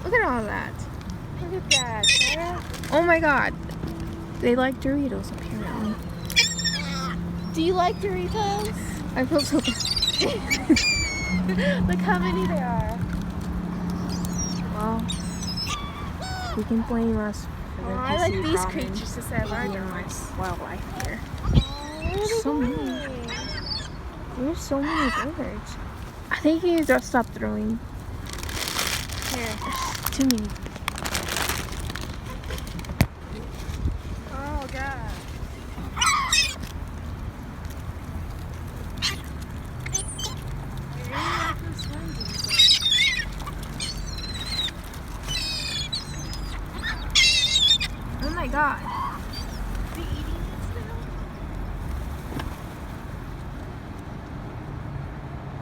Look at all that. Look at that, Sarah. Oh my god. They like Doritos apparently. Do you like Doritos? I feel so bad. Look how many there are. Well, you can blame us for the I like these problem creatures instead of our with dogs. wildlife here. There's So many. There's so many birds. I think you just stop throwing. Here. There's too many. Oh god. Oh my god.